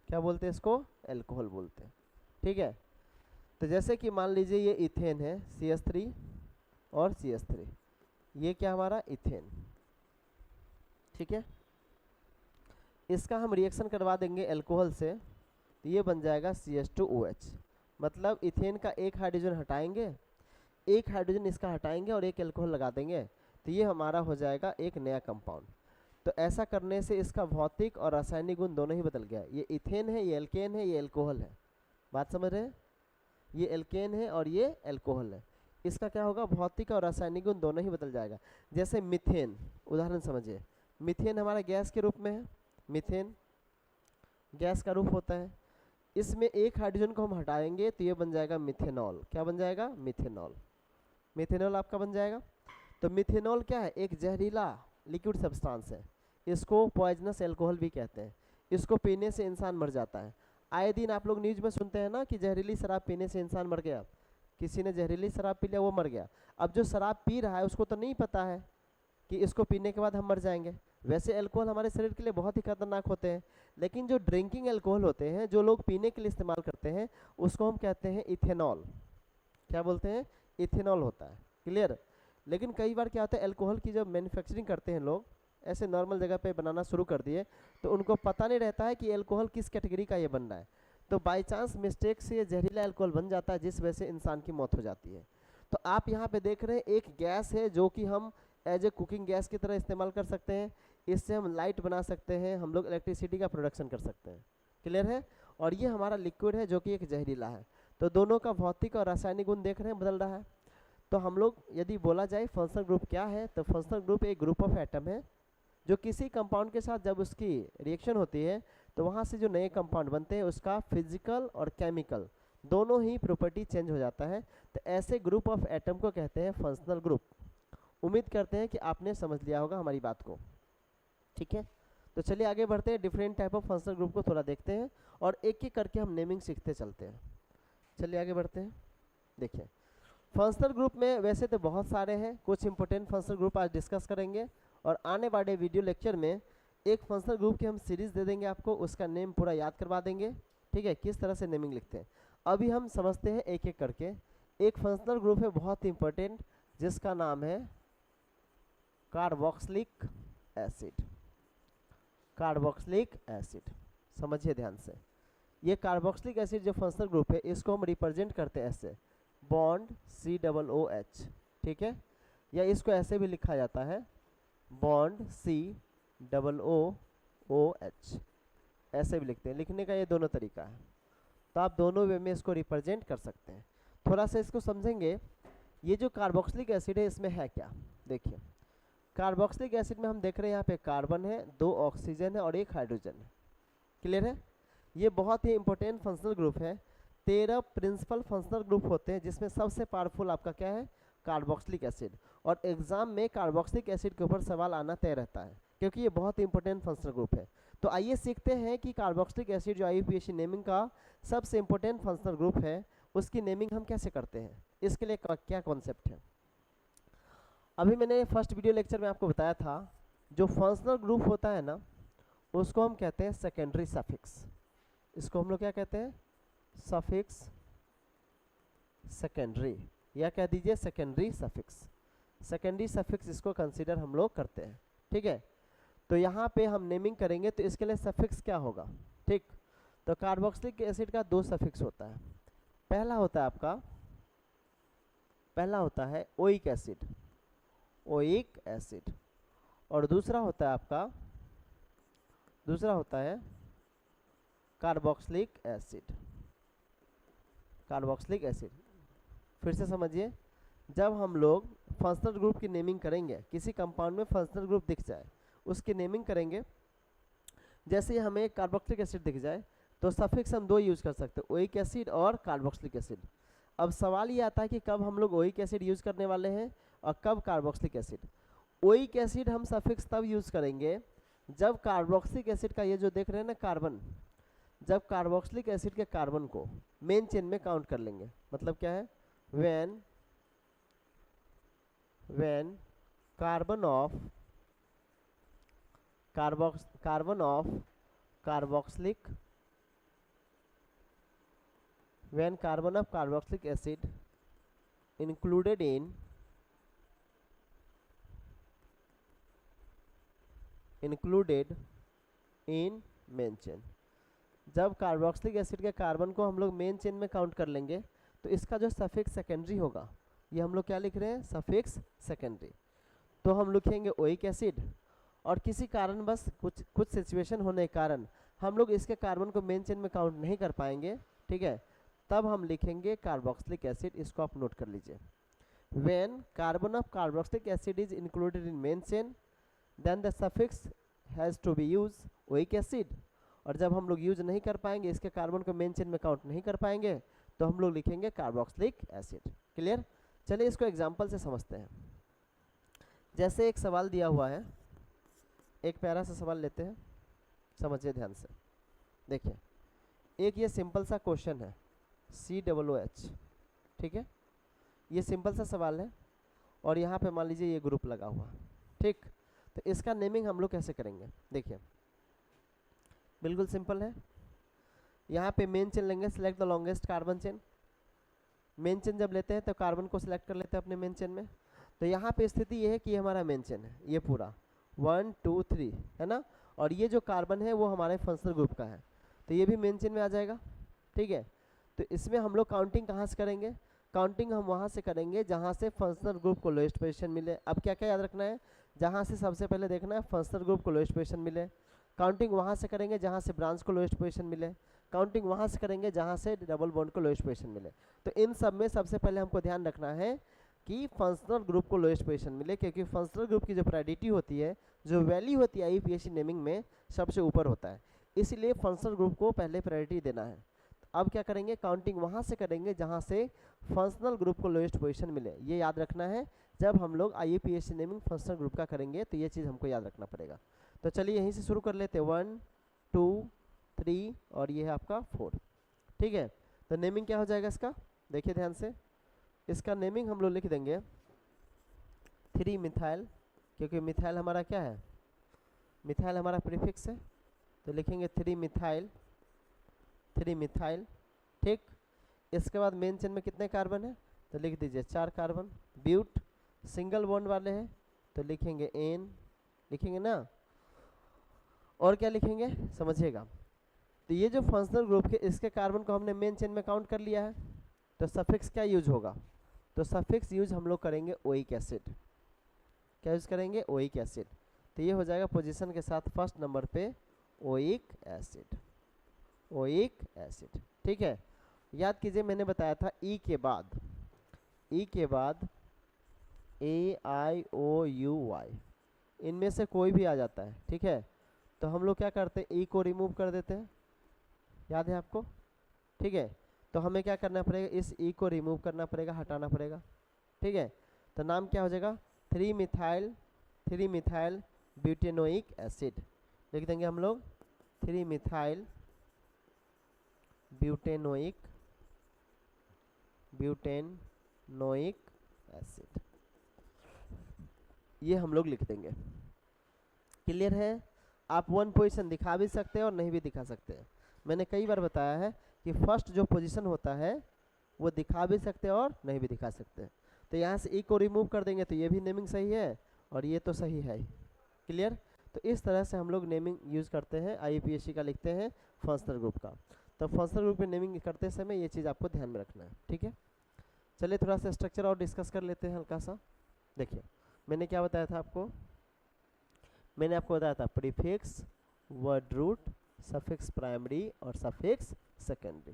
Speaker 1: क्या बोलते हैं इसको, एल्कोहल बोलते हैं, ठीक है। तो जैसे कि मान लीजिए ये इथेन है CH3 और CH3, ये क्या हमारा इथेन, ठीक है। इसका हम रिएक्शन करवा देंगे एल्कोहल से, तो ये बन जाएगा CH2OH। मतलब इथेन का एक हाइड्रोजन हटाएंगे, एक हाइड्रोजन इसका हटाएंगे और एक एल्कोहल लगा देंगे, तो ये हमारा हो जाएगा एक नया कंपाउंड। तो ऐसा करने से इसका भौतिक और रासायनिक गुण दोनों ही बदल गया। ये इथेन है, ये एल्केन है, ये एल्कोहल है, बात समझ रहे हैं, ये एल्केन है और ये एल्कोहल है। इसका क्या होगा, भौतिक और रासायनिक गुण दोनों ही बदल जाएगा। जैसे मीथेन, उदाहरण समझिए, मीथेन हमारा गैस के रूप में है, मीथेन गैस का रूप होता है। इसमें एक हाइड्रोजन को हम हटाएंगे तो ये बन जाएगा मिथेनॉल, क्या बन जाएगा, मिथेनॉल, मिथेनॉल आपका बन जाएगा। तो मिथेनॉल क्या है, एक जहरीला लिक्विड सब्सटेंस है, इसको पॉइजनस एल्कोहल भी कहते हैं। इसको पीने से इंसान मर जाता है। आए दिन आप लोग न्यूज़ में सुनते हैं ना कि जहरीली शराब पीने से इंसान मर गया, किसी ने जहरीली शराब पी लिया, वो मर गया। अब जो शराब पी रहा है उसको तो नहीं पता है कि इसको पीने के बाद हम मर जाएंगे। वैसे अल्कोहल हमारे शरीर के लिए बहुत ही खतरनाक होते हैं, लेकिन जो ड्रिंकिंग अल्कोहल होते हैं, जो लोग पीने के लिए इस्तेमाल करते हैं, उसको हम कहते हैं इथेनॉल। क्या बोलते हैं? इथेनॉल होता है। क्लियर? लेकिन कई बार क्या होता है, अल्कोहल की जब मैन्युफैक्चरिंग करते हैं लोग, ऐसे नॉर्मल जगह पे बनाना शुरू कर दिए, तो उनको पता नहीं रहता है कि अल्कोहल किस कैटेगरी का ये बन रहा है, तो बाई चांस मिस्टेक से ये जहरीला अल्कोहल बन जाता है, जिस वजह से इंसान की मौत हो जाती है। तो आप यहाँ पे देख रहे हैं एक गैस है जो कि हम एज ए कुकिंग गैस की तरह इस्तेमाल कर सकते हैं। इससे हम लाइट बना सकते हैं, हम लोग इलेक्ट्रिसिटी का प्रोडक्शन कर सकते हैं। क्लियर है? और ये हमारा लिक्विड है जो कि एक जहरीला है। तो दोनों का भौतिक और रासायनिक गुण देख रहे हैं बदल रहा है। तो हम लोग यदि बोला जाए फंक्शनल ग्रुप क्या है, तो फंक्शनल ग्रुप एक ग्रुप ऑफ एटम है जो किसी कंपाउंड के साथ जब उसकी रिएक्शन होती है तो वहाँ से जो नए कंपाउंड बनते हैं उसका फिजिकल और केमिकल दोनों ही प्रॉपर्टी चेंज हो जाता है। तो ऐसे ग्रुप ऑफ एटम को कहते हैं फंक्शनल ग्रुप। उम्मीद करते हैं कि आपने समझ लिया होगा हमारी बात को। ठीक है, तो चलिए आगे बढ़ते हैं, different type of functional group को थोड़ा देखते हैं और एक एक करके हम नेमिंग सीखते चलते हैं। चलिए आगे बढ़ते हैं। देखिए फंक्शनल ग्रुप में वैसे तो बहुत सारे हैं, कुछ इंपॉर्टेंट फंक्शनल ग्रुप आज डिस्कस करेंगे और आने वाले वीडियो लेक्चर में एक फंक्शनल ग्रुप की हम सीरीज दे देंगे आपको, उसका नेम पूरा याद करवा देंगे। ठीक है, किस तरह से नेमिंग लिखते हैं अभी हम समझते हैं एक एक करके। एक फंक्शनल ग्रुप है बहुत इंपॉर्टेंट जिसका नाम है कार्बोक्सिलिक एसिड। कार्बोक्सिलिक एसिड समझिए ध्यान से। ये कार्बोक्सिलिक एसिड जो फंक्शनल ग्रुप है इसको हम रिप्रेजेंट करते हैं ऐसे, बॉन्ड COOH। ठीक है, या इसको ऐसे भी लिखा जाता है बॉन्ड COOH, ऐसे भी लिखते हैं। लिखने का ये दोनों तरीका है, तो आप दोनों वे में इसको रिप्रेजेंट कर सकते हैं। थोड़ा सा इसको समझेंगे। ये जो कार्बोक्सिलिक एसिड है इसमें है क्या, देखिए कार्बोक्सिलिक एसिड में हम देख रहे हैं यहाँ पे कार्बन है, 2 ऑक्सीजन है और 1 हाइड्रोजन है। क्लियर है? ये बहुत ही इंपॉर्टेंट फंक्शनल ग्रुप है। 13 प्रिंसिपल फंक्शनल ग्रुप होते हैं जिसमें सबसे पावरफुल आपका क्या है, कार्बोक्सिलिक एसिड। और एग्जाम में कार्बोक्सिलिक एसिड के ऊपर सवाल आना तय रहता है क्योंकि ये बहुत ही इंपॉर्टेंट फंक्शनल ग्रुप है। तो आइए सीखते हैं कि कार्बोक्सिलिक एसिड जो IUPAC नेमिंग का सबसे इंपॉर्टेंट फंक्शनल ग्रुप है उसकी नेमिंग हम कैसे करते हैं, इसके लिए क्या कॉन्सेप्ट है। अभी मैंने फर्स्ट वीडियो लेक्चर में आपको बताया था जो फंक्शनल ग्रुप होता है ना उसको हम कहते हैं सेकेंडरी सफिक्स। इसको हम लोग क्या कहते हैं, सफिक्स सेकेंडरी, या कह दीजिए सेकेंडरी सफिक्स। सेकेंडरी सफिक्स इसको कंसीडर हम लोग करते हैं। ठीक है, तो यहाँ पे हम नेमिंग करेंगे तो इसके लिए सफिक्स क्या होगा। ठीक, तो कार्बोक्सिलिक एसिड का 2 सफिक्स होता है। पहला होता है ओइक एसिड, ओइक एसिड, और दूसरा होता है कार्बोक्सिलिक एसिड। कार्बोक्सिलिक एसिड फिर से समझिए, जब हम लोग फंक्शनल ग्रुप की नेमिंग करेंगे, किसी कंपाउंड में फंक्शनल ग्रुप दिख जाए उसकी नेमिंग करेंगे, जैसे हमें कार्बोक्सिलिक एसिड दिख जाए तो सफिक्स हम 2 यूज कर सकते हैं, ओइक एसिड और कार्बोक्सिलिक एसिड। अब सवाल ये आता है कि कब हम लोग ओइक एसिड यूज करने वाले हैं और कब कार्बोक्सिलिक एसिड। ओइक एसिड हम सफिक्स तब यूज करेंगे जब कार्बोक्सिलिक एसिड का ये जो देख रहे हैं ना कार्बन, जब कार्बोक्सिलिक एसिड के कार्बन को मेन चेन में काउंट कर लेंगे। मतलब क्या है, when carbon of carboxylic when carbon of carboxylic acid included in main chain. जब कार्बोक्सिलिक एसिड के कार्बन को हम लोग मेन चेन में काउंट कर लेंगे तो इसका जो सफिक्स सेकेंडरी होगा, ये हम लोग क्या लिख रहे हैं, सफिक्स सेकेंडरी। तो हम लिखेंगे ओइक एसिड, और किसी कारण बस कुछ सिचुएशन होने के कारण हम लोग इसके कार्बन को मेन चेन में काउंट नहीं कर पाएंगे। ठीक है, तब हम लिखेंगे कार्बोक्सिलिक एसिड। इसको आप नोट कर लीजिए, when carbon of carboxylic acid is included in main chain then the suffix has to be use oic acid. और जब हम लोग यूज नहीं कर पाएंगे, इसके कार्बन को मेन चेन में काउंट नहीं कर पाएंगे, तो हम लोग लिखेंगे कार्बोक्सिलिक एसिड। क्लियर? चलिए इसको एग्जाम्पल से समझते हैं। जैसे एक सवाल दिया हुआ है, एक प्यारा सा सवाल लेते हैं, समझिए ध्यान से। देखिए एक ये सिंपल सा क्वेश्चन है COOH। ठीक है, ये सिंपल सा सवाल है और यहाँ पे मान लीजिए ये ग्रुप लगा हुआ, ठीक। तो इसका नेमिंग हम लोग कैसे करेंगे, देखिए बिल्कुल सिंपल है। यहाँ पे मेन चेन लेंगे, select the longest carbon chain. Main chain जब लेते हैं तो कार्बन को सिलेक्ट कर लेते हैं अपने मेन चेन में। तो यहाँ पे स्थिति ये है कि ये हमारा मेन चेन है, ये पूरा 1 2 3 है ना, और ये जो कार्बन है वो हमारे फंक्शनल ग्रुप का है, तो ये भी मेन चेन में आ जाएगा, ठीक है। तो इसमें हम लोग काउंटिंग कहाँ से करेंगे, काउंटिंग हम वहाँ से करेंगे जहाँ से फंक्शनल ग्रुप को लोएस्ट पोजीशन मिले। अब क्या क्या याद रखना है, जहाँ से सबसे पहले देखना है फंक्शनल ग्रुप को लोएस्ट पोजीशन मिले। काउंटिंग वहाँ से करेंगे जहाँ से ब्रांच को लोएस्ट पोजीशन मिले। काउंटिंग वहाँ से करेंगे जहाँ से डबल बॉन्ड को लोएस्ट पोजीशन मिले। तो इन सब में सबसे पहले हमको ध्यान रखना है कि फंक्शनल ग्रुप को लोएस्ट पोजीशन मिले, क्योंकि फंक्शनल ग्रुप की जो प्रायोरिटी होती है, जो वैल्यू होती है IUPAC नेमिंग में सबसे ऊपर होता है, इसलिए फंक्शनल ग्रुप को पहले प्रायोरिटी देना है। अब क्या करेंगे, काउंटिंग वहाँ से करेंगे जहाँ से फंक्शनल ग्रुप को लोएस्ट पोजीशन मिले। ये याद रखना है, जब हम लोग IUPAC नेमिंग फंक्शनल ग्रुप का करेंगे तो ये चीज़ हमको याद रखना पड़ेगा। तो चलिए यहीं से शुरू कर लेते हैं, 1 2 3 और ये है आपका 4, ठीक है। तो नेमिंग क्या हो जाएगा इसका, देखिए ध्यान से, इसका नेमिंग हम लोग लिख देंगे 3 मिथाइल, क्योंकि मिथाइल हमारा क्या है, मिथाइल हमारा प्रीफिक्स है, तो लिखेंगे 3 मिथाइल, 3 मिथाइल, ठीक। इसके बाद मेन चेन में कितने कार्बन है, तो लिख दीजिए 4 कार्बन। ब्यूट सिंगल बॉन्ड वाले हैं तो लिखेंगे N, लिखेंगे ना, और क्या लिखेंगे समझिएगा। तो ये जो फंक्शनल ग्रुप के इसके कार्बन को हमने मेन चेन में काउंट कर लिया है, तो सफिक्स क्या यूज होगा, तो सफिक्स यूज हम लोग करेंगे ओइक एसिड। क्या यूज करेंगे, ओइक एसिड। तो ये हो जाएगा पोजीशन के साथ फर्स्ट नंबर पे ओइक एसिड, ओइक एसिड, ठीक है। याद कीजिए मैंने बताया था ई के बाद AIOUY इनमें से कोई भी आ जाता है, ठीक है। तो हम लोग क्या करते हैं, ई को रिमूव कर देते हैं, याद है आपको, ठीक है। तो हमें क्या करना पड़ेगा, इस ई को रिमूव करना पड़ेगा, हटाना पड़ेगा, ठीक है। तो नाम क्या हो जाएगा, 3 मिथाइल ब्यूटेनोइक एसिड, लिख देंगे हम लोग 3 मिथाइल ब्यूटेनोइक एसिड, ये हम लोग लिख देंगे। क्लियर है, आप वन पोजीशन दिखा भी सकते हैं और नहीं भी दिखा सकते हैं। मैंने कई बार बताया है कि फर्स्ट जो पोजीशन होता है वो दिखा भी सकते हैं और नहीं भी दिखा सकते हैं। तो यहाँ से ई को रिमूव कर देंगे तो ये भी नेमिंग सही है और ये तो सही है। क्लियर, तो इस तरह से हम लोग नेमिंग यूज़ करते हैं, IUPAC का लिखते हैं फंक्शनल ग्रुप का। तो फंक्शनल ग्रुप में नेमिंग करते समय ये चीज़ आपको ध्यान में रखना है, ठीक है। चलिए थोड़ा सा स्ट्रक्चर और डिस्कस कर लेते हैं हल्का सा। देखिए मैंने क्या बताया था आपको, मैंने आपको बताया था prefix, word root, suffix primary और सफिक्स सेकेंडरी।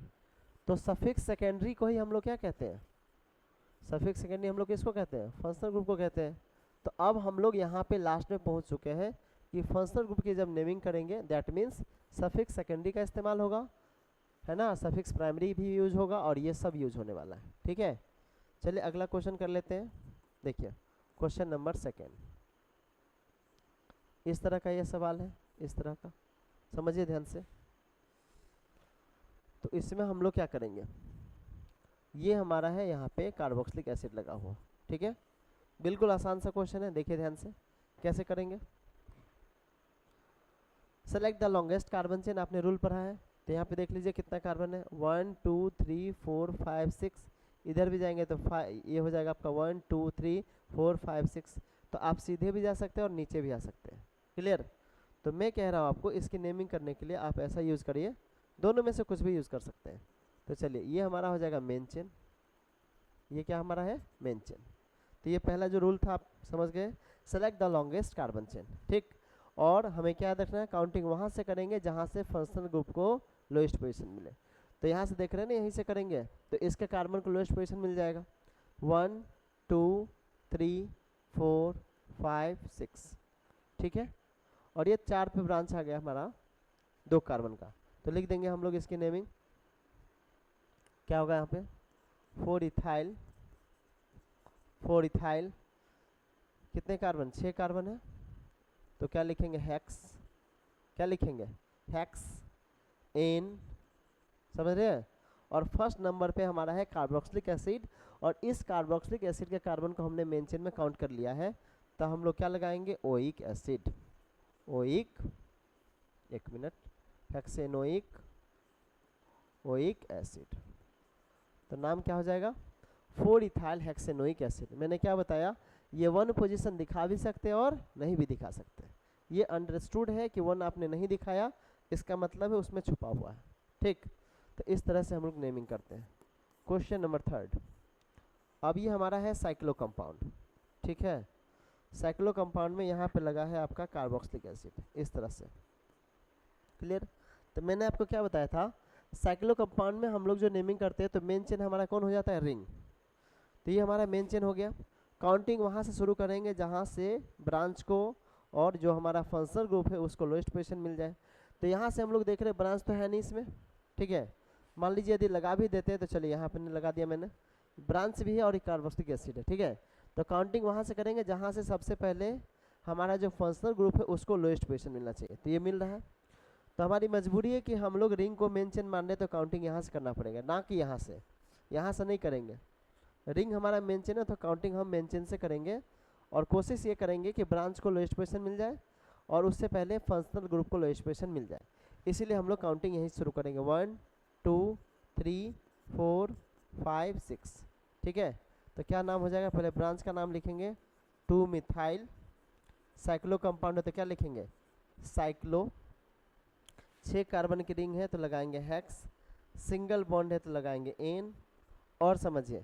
Speaker 1: तो सफिक्स सेकेंडरी को ही हम लोग क्या कहते हैं, सफिक्स सेकेंडरी हम लोग किसको कहते हैं, फंक्शनल ग्रुप को कहते हैं। तो अब हम लोग यहाँ पे लास्ट में पहुँच चुके हैं कि फंक्शनल ग्रुप की जब नेमिंग करेंगे दैट मीन्स सफिक्स सेकेंडरी का इस्तेमाल होगा, है ना, सफिक्स प्राइमरी भी यूज होगा और ये सब यूज होने वाला है, ठीक है। चलिए अगला क्वेश्चन कर लेते हैं। देखिए क्वेश्चन नंबर 2, इस तरह का ये सवाल है, इस तरह का समझिए ध्यान से। तो इसमें हम लोग क्या करेंगे, ये हमारा है यहाँ पे कार्बोक्सिलिक एसिड लगा हुआ, ठीक है। बिल्कुल आसान सा क्वेश्चन है, देखिए ध्यान से कैसे करेंगे। Select the longest carbon chain, आपने रूल पढ़ा है, तो यहाँ पे देख लीजिए कितना कार्बन है, 1 2 3 4 5 6। इधर भी जाएंगे तो ये हो जाएगा आपका 1 2 3 4 5 6। तो आप सीधे भी जा सकते हैं और नीचे भी आ सकते हैं। क्लियर, तो मैं कह रहा हूँ आपको इसकी नेमिंग करने के लिए आप ऐसा यूज़ करिए, दोनों में से कुछ भी यूज़ कर सकते हैं। तो चलिए ये हमारा हो जाएगा मेन चेन, ये क्या हमारा है मेन चेन। तो ये पहला जो रूल था आप समझ गए, select the longest carbon chain, ठीक। और हमें क्या याद रखना है, काउंटिंग वहाँ से करेंगे जहाँ से फंक्शनल ग्रुप को लोएस्ट पोजीशन मिले। तो यहाँ से देख रहे हैं ना, यहीं से करेंगे तो इसके कार्बन को लोएस्ट पोजीशन मिल जाएगा 1 2 3 4 5 6, ठीक है। और ये 4 पे ब्रांच आ गया हमारा 2 कार्बन का, तो लिख देंगे हम लोग इसकी नेमिंग, क्या होगा यहाँ पे 4 इथाइल, कितने कार्बन 6 कार्बन है, तो क्या लिखेंगे हेक्स, क्या लिखेंगे हेक्स एन, समझ रहे हैं। और फर्स्ट नंबर पे हमारा है कार्बोक्सिलिक एसिड और इस कार्बोक्सिलिक एसिड के कार्बन को हमने मेन चेन में काउंट कर लिया है, तो हम लोग क्या लगाएंगे, ओइक एसिड, ओइक, एक मिनट, हेक्सेनोइक ओइक एसिड, तो नाम क्या हो जाएगा, 4 इथाइल हेक्सेनोइक एसिड। मैंने क्या बताया, ये 1 पोजीशन दिखा भी सकते हैं और नहीं भी दिखा सकते। ये अंडरस्टूड है कि 1 आपने नहीं दिखाया, इसका मतलब है उसमें छुपा हुआ है, ठीक। तो इस तरह से हम लोग नेमिंग करते हैं। क्वेश्चन नंबर 3, अब ये हमारा है साइक्लो कंपाउंड, ठीक है। साइक्लो कंपाउंड में यहाँ पे लगा है आपका कार्बोक्सिलिक एसिड, इस तरह से, क्लियर। तो मैंने आपको क्या बताया था, साइक्लो कंपाउंड में हम लोग जो नेमिंग करते हैं तो मेन चेन हमारा कौन हो जाता है, रिंग। तो ये हमारा मेन चेन हो गया। काउंटिंग वहाँ से शुरू करेंगे जहाँ से ब्रांच को और जो हमारा फंक्शनल ग्रुप है उसको लोएस्ट पोजीशन मिल जाए। तो यहाँ से हम लोग देख रहे हैं ब्रांच तो है नहीं इसमें, ठीक है। मान लीजिए यदि लगा भी देते हैं तो चलिए यहाँ पर लगा दिया मैंने, ब्रांच भी है और एक कार्बोक्सिलिक एसिड है, ठीक है। तो काउंटिंग वहाँ से करेंगे जहाँ से सबसे पहले हमारा जो फंक्शनल ग्रुप है उसको लोएस्ट पोजीशन मिलना चाहिए, तो ये मिल रहा है। तो हमारी मजबूरी है कि हम लोग रिंग को मेन चेन मान रहे तो काउंटिंग यहाँ से करना पड़ेगा, ना कि यहाँ से नहीं करेंगे। रिंग हमारा मेन चेन है तो काउंटिंग हम मेन चेन से करेंगे और कोशिश ये करेंगे कि ब्रांच को लोएस्ट पोजीशन मिल जाए और उससे पहले फंक्शनल ग्रुप को लोएस्ट पोजीशन मिल जाए, इसीलिए हम लोग काउंटिंग यहीं शुरू करेंगे, 1 2 3 4 5 6, ठीक है। तो क्या नाम हो जाएगा, पहले ब्रांच का नाम लिखेंगे 2 मिथाइल, साइक्लो कंपाउंड है तो क्या लिखेंगे, साइक्लो, 6 कार्बन की रिंग है तो लगाएंगे हेक्स, सिंगल बॉन्ड है तो लगाएंगे एन। और समझिए,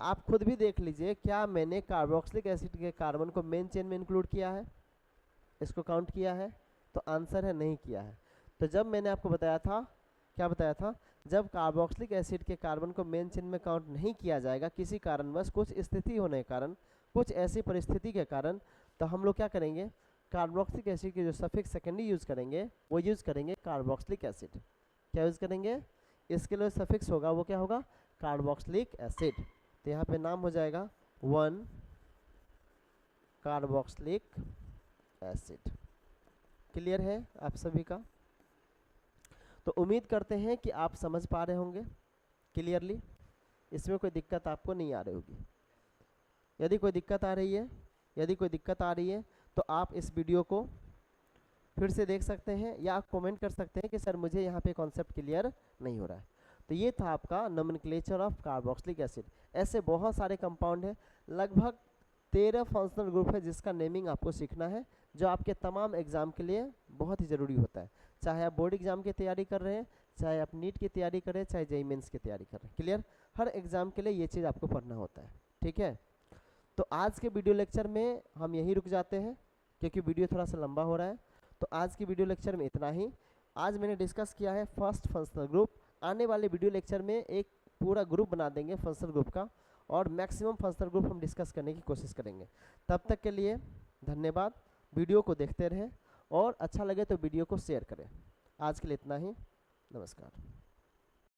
Speaker 1: आप खुद भी देख लीजिए, क्या मैंने कार्बोक्सिलिक एसिड के कार्बन को मेन चेन में इंक्लूड किया है, इसको काउंट किया है, तो आंसर है नहीं किया है। तो जब मैंने आपको बताया था, क्या बताया था, जब कार्बोक्सिलिक एसिड के कार्बन को मेन चेन में काउंट नहीं किया जाएगा किसी कारणवश, कुछ स्थिति होने के कारण, कुछ ऐसी परिस्थिति के कारण, तो हम लोग क्या करेंगे, कार्बोक्सिलिक एसिड के जो सफिक्स सेकेंडरी यूज़ करेंगे वो यूज़ करेंगे कार्बोक्सिलिक एसिड। क्या यूज़ करेंगे, इसके लिए सफिक्स होगा वो क्या होगा, कार्बोक्सिलिक एसिड। तो यहाँ पे नाम हो जाएगा 1 कार्बोक्सिलिक एसिड। क्लियर है आप सभी का। तो उम्मीद करते हैं कि आप समझ पा रहे होंगे क्लियरली, इसमें कोई दिक्कत आपको नहीं आ रही होगी। यदि कोई दिक्कत आ रही है तो आप इस वीडियो को फिर से देख सकते हैं या कमेंट कर सकते हैं कि सर मुझे यहाँ पे कॉन्सेप्ट क्लियर नहीं हो रहा है। तो ये था आपका नोमेनक्लेचर ऑफ कार्बोक्सिलिक एसिड। ऐसे बहुत सारे कंपाउंड हैं, लगभग 13 फंक्शनल ग्रुप है जिसका नेमिंग आपको सीखना है, जो आपके तमाम एग्जाम के लिए बहुत ही ज़रूरी होता है। चाहे आप बोर्ड एग्जाम की तैयारी कर रहे हैं, चाहे आप नीट की तैयारी कर रहे हैं, चाहे जेईई मेंस की तैयारी कर रहे हैं, क्लियर, हर एग्जाम के लिए ये चीज़ आपको पढ़ना होता है, ठीक है। तो आज के वीडियो लेक्चर में हम यहीं रुक जाते हैं क्योंकि वीडियो थोड़ा सा लंबा हो रहा है। तो आज की वीडियो लेक्चर में इतना ही। आज मैंने डिस्कस किया है फर्स्ट फंक्शनल ग्रुप। आने वाले वीडियो लेक्चर में एक पूरा ग्रुप बना देंगे फंक्शनल ग्रुप का और मैक्सिमम फंक्शनल ग्रुप हम डिस्कस करने की कोशिश करेंगे। तब तक के लिए धन्यवाद। वीडियो को देखते रहें और अच्छा लगे तो वीडियो को शेयर करें। आज के लिए इतना ही, नमस्कार।